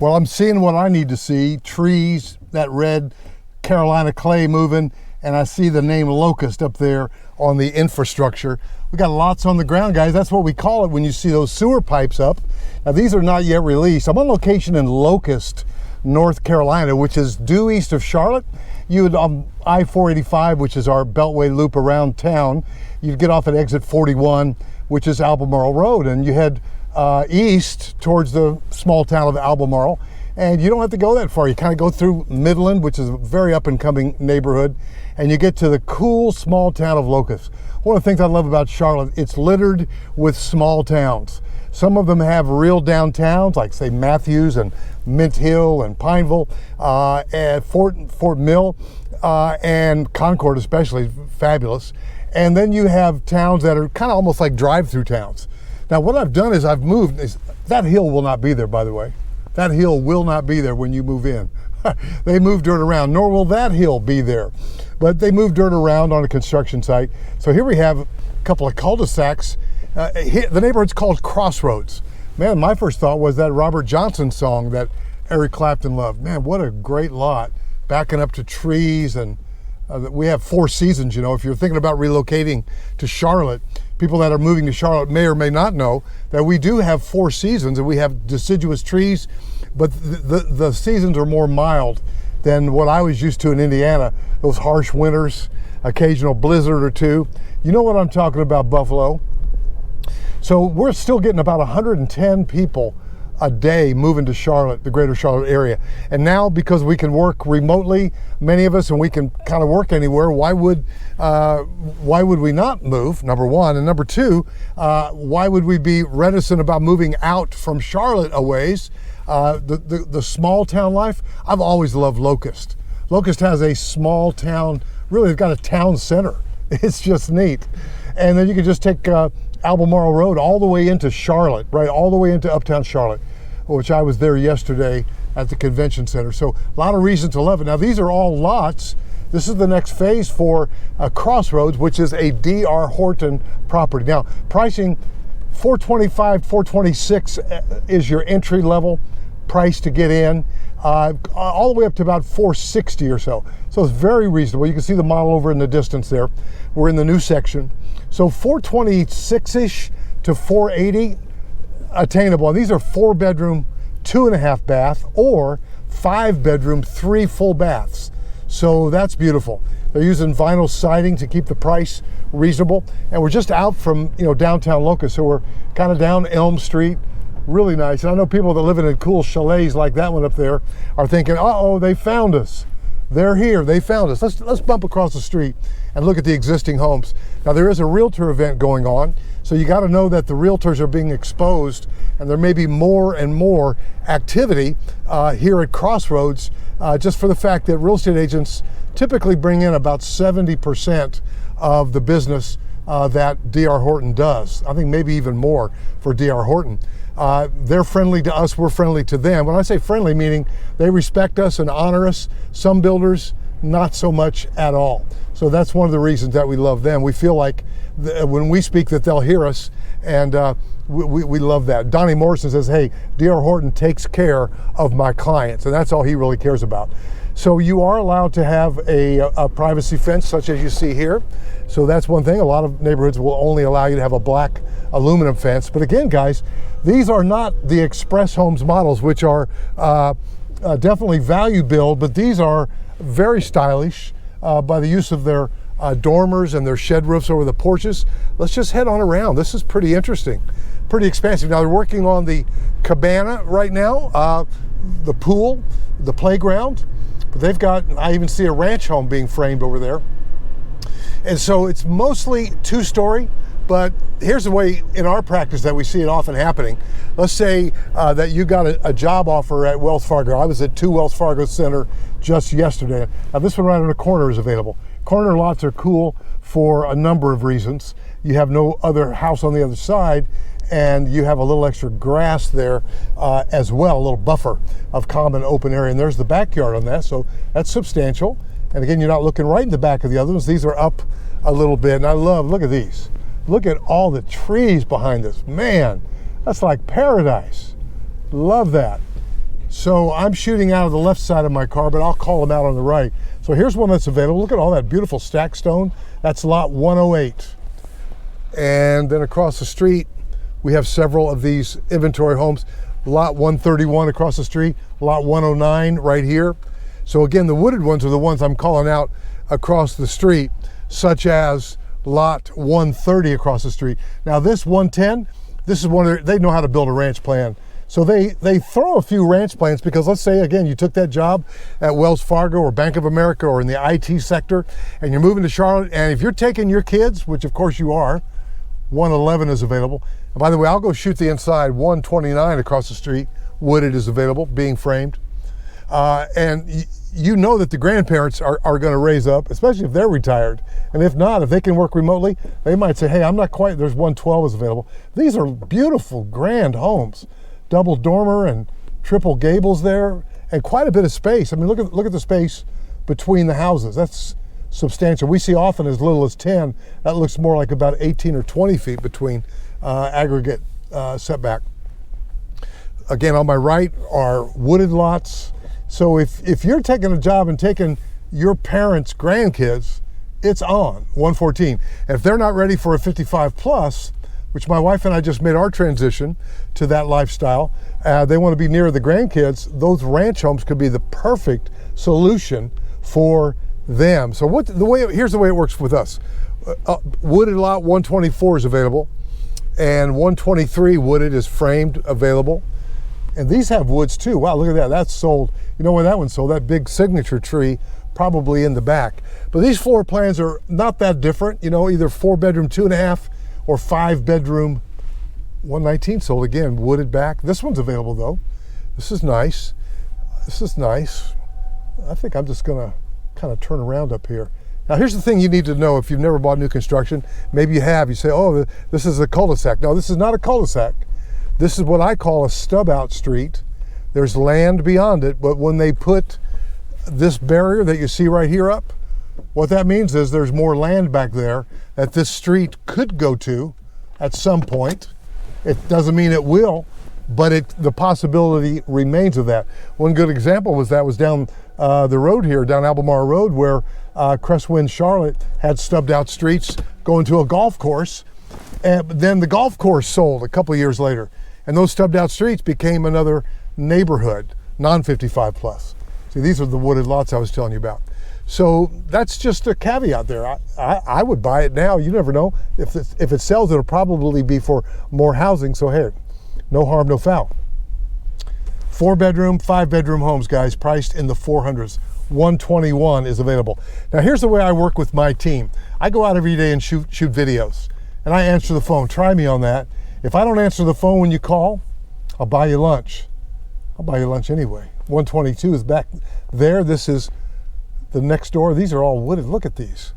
Well, I'm seeing what I need to see. Trees, that red Carolina clay moving, and I see the name Locust up there on the infrastructure. We got lots on the ground, guys. That's what we call it when you see those sewer pipes up. Now, these are not yet released. I'm on location in Locust, North Carolina, which is due east of Charlotte. You would I-485, which is our beltway loop around town. You'd get off at exit 41, which is Albemarle Road, and you head east towards the small town of Albemarle. And you don't have to go that far. You kind of go through Midland, which is a very up-and-coming neighborhood, and you get to the cool small town of Locust. One of the things I love about Charlotte, it's littered with small towns. Some of them have real downtowns, like say Matthews and Mint Hill and Pineville, and Fort Mill, and Concord especially, fabulous. And then you have towns that are kind of almost like drive-through towns. Now what I've done is I've moved, that hill will not be there, by the way. That hill will not be there when you move in. They move dirt around, nor will that hill be there. But they move dirt around on a construction site. So here we have a couple of cul-de-sacs. The neighborhood's called Crossroads. Man, my first thought was that Robert Johnson song that Eric Clapton loved. Man, what a great lot. Backing up to trees, and we have 4 seasons, you know. If you're thinking about relocating to Charlotte, people that are moving to Charlotte may or may not know that we do have 4 seasons, and we have deciduous trees, but the seasons are more mild than what I was used to in Indiana. Those harsh winters, occasional blizzard or two. You know what I'm talking about, Buffalo. So we're still getting about 110 people a day moving to Charlotte, the greater Charlotte area. And now, because we can work remotely, many of us, and we can kind of work anywhere, why would we not move, number one? And number two, why would we be reticent about moving out from Charlotte a ways? The small town life, I've always loved Locust. Locust has a small town, really it's got a town center. It's just neat. And then you can just take Albemarle Road all the way into Charlotte, right, all the way into uptown Charlotte, which I was there yesterday at the convention center. So a lot of reasons to love it. Now these are all lots. This is the next phase for Crossroads, which is a D.R. Horton property. Now pricing, $425, $426 is your entry level price to get in, all the way up to about $460 or so. So it's very reasonable. You can see the model over in the distance there. We're in the new section. So $426-ish to $480 attainable. And these are 4-bedroom, 2.5 bath, or 5-bedroom, 3 full baths. So that's beautiful. They're using vinyl siding to keep the price reasonable. And we're just out from, you know, downtown Locust. So we're kind of down Elm Street. Really nice. And I know people that live in cool chalets like that one up there are thinking, uh-oh, they found us. They're here, they found us. Let's bump across the street and look at the existing homes. Now there is a realtor event going on, so you got to know that the realtors are being exposed, and there may be more and more activity here at Crossroads, just for the fact that real estate agents typically bring in about 70% of the business that D.R. Horton does. I think maybe even more for D.R. Horton. They're friendly to us, we're friendly to them. When I say friendly, meaning they respect us and honor us. Some builders, not so much at all. So that's one of the reasons that we love them. We feel like when we speak that they'll hear us, and we love that. Donnie Morrison says, hey, D.R. Horton takes care of my clients, and that's all he really cares about. So you are allowed to have a privacy fence such as you see here. So that's one thing. A lot of neighborhoods will only allow you to have a black aluminum fence. But again, guys, these are not the Express Homes models, which are definitely value build, but these are very stylish by the use of their dormers and their shed roofs over the porches. Let's just head on around. This is pretty interesting, pretty expansive. Now they're working on the cabana right now, the pool, the playground. But they've got, I even see a ranch home being framed over there. And so it's mostly 2-story, but here's the way in our practice that we see it often happening. Let's say that you got a job offer at Wells Fargo. I was at 2 Wells Fargo Center just yesterday. Now this one right on the corner is available. Corner lots are cool for a number of reasons. You have no other house on the other side, and you have a little extra grass there as well, a little buffer of common open area. And there's the backyard on that, so that's substantial. And again, you're not looking right in the back of the other ones. These are up a little bit, and I love, look at these. Look at all the trees behind this. Man, that's like paradise. Love that. So I'm shooting out of the left side of my car, but I'll call them out on the right. So here's one that's available. Look at all that beautiful stacked stone. That's lot 108. And then across the street, we have several of these inventory homes. Lot 131 across the street, lot 109 right here. So again, the wooded ones are the ones I'm calling out across the street, such as lot 130 across the street. Now this 110, this is one of they know how to build a ranch plan. So they throw a few ranch plans because let's say, again, you took that job at Wells Fargo or Bank of America or in the IT sector and you're moving to Charlotte, and if you're taking your kids, which of course you are, 111 is available. And by the way, I'll go shoot the inside. 129 across the street, wooded, is available, being framed. And you know that the grandparents are going to raise up, especially if they're retired. And if not, if they can work remotely, they might say, hey, I'm not quite, there's 112 is available. These are beautiful, grand homes. Double dormer and triple gables there, and quite a bit of space. I mean, look at the space between the houses. That's substantial. We see often as little as 10. That looks more like about 18 or 20 feet between aggregate setback. Again, on my right are wooded lots. So if you're taking a job and taking your parents' grandkids, it's on 114. And if they're not ready for a 55 plus, which my wife and I just made our transition to that lifestyle, they want to be near the grandkids, those ranch homes could be the perfect solution for them. So here's the way it works with us. Wooded lot 124 is available, and 123 wooded is framed available. And these have woods too. Wow, look at that, that's sold. You know where that one's sold? That big signature tree, probably in the back. But these floor plans are not that different, you know, either 4-bedroom, 2.5, or 5-bedroom. 119 sold, again, wooded back. This one's available though. This is nice. This is nice. I think I'm just gonna kind of turn around up here. Now here's the thing you need to know if you've never bought new construction. Maybe you have. You say, oh, this is a cul-de-sac. No, this is not a cul-de-sac. This is what I call a stub out street. There's land beyond it, but when they put this barrier that you see right here up, what that means is there's more land back there that this street could go to at some point. It doesn't mean it will, but the possibility remains of that. One good example was down the road here, down Albemarle Road, where Crestwind Charlotte had stubbed out streets going to a golf course. And then the golf course sold a couple of years later, and those stubbed out streets became another neighborhood, non-55 plus. See, these are the wooded lots I was telling you about. So that's just a caveat there. I would buy it now. You never know. If it sells, it'll probably be for more housing. So hey, no harm, no foul. 4-bedroom, 5-bedroom homes, guys, priced in the 400s. 121 is available. Now here's the way I work with my team. I go out every day and shoot videos, and I answer the phone. Try me on that. If I don't answer the phone when you call, I'll buy you lunch. I'll buy you lunch anyway. 122 is back there. This is the next door. These are all wooded. Look at these.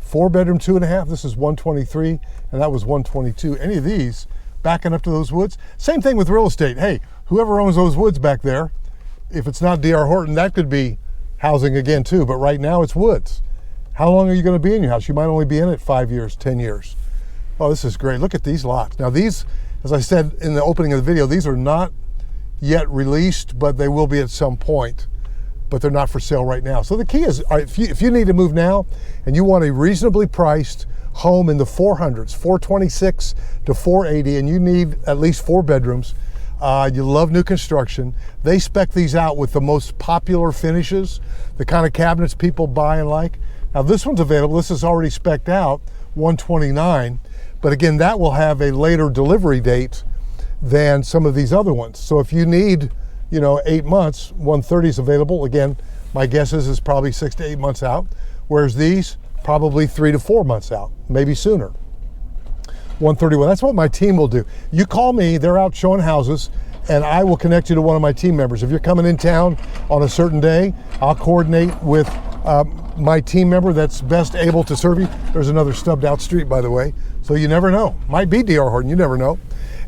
4-bedroom, 2.5. This is 123, and that was 122. Any of these backing up to those woods. Same thing with real estate. Hey, whoever owns those woods back there, if it's not D.R. Horton, that could be housing again too, but right now it's woods. How long are you going to be in your house? You might only be in it 5 years, 10 years. Oh, this is great. Look at these lots. Now these, as I said in the opening of the video, these are not yet released, but they will be at some point, but they're not for sale right now. So the key is, all right, if you need to move now and you want a reasonably priced home in the 400s, 426 to 480, and you need at least 4 bedrooms, you love new construction, they spec these out with the most popular finishes, the kind of cabinets people buy and like. Now this one's available. This is already spec'd out, 129, but again, that will have a later delivery date than some of these other ones. So if you need, 8 months, 130 is available. Again, my guess is probably 6 to 8 months out, whereas these probably 3 to 4 months out, maybe sooner. 131, that's what my team will do. You call me, they're out showing houses, and I will connect you to one of my team members. If you're coming in town on a certain day, I'll coordinate with my team member that's best able to serve you. There's another stubbed out street, by the way, so you never know. Might be D.R. Horton, you never know.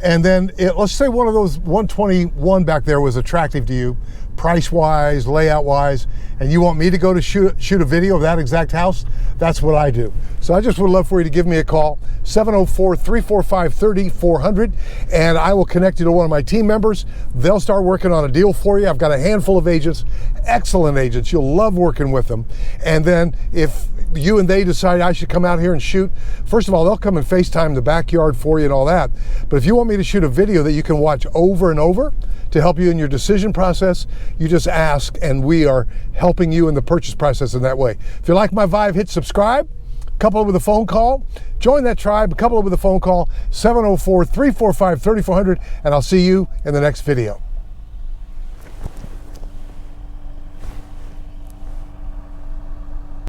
And then let's say one of those 121 back there was attractive to you, price-wise, layout-wise, and you want me to go to shoot a video of that exact house, that's what I do. So I just would love for you to give me a call, 704-345-3400, and I will connect you to one of my team members. They'll start working on a deal for you. I've got a handful of agents, excellent agents. You'll love working with them. And then if you and they decide I should come out here and shoot, first of all, they'll come and FaceTime the backyard for you and all that. But if you want me to shoot a video that you can watch over and over to help you in your decision process, you just ask, and we are helping you in the purchase process in that way. If you like my vibe, hit subscribe, couple it with a phone call, join that tribe, couple it with a phone call, 704-345-3400, and I'll see you in the next video.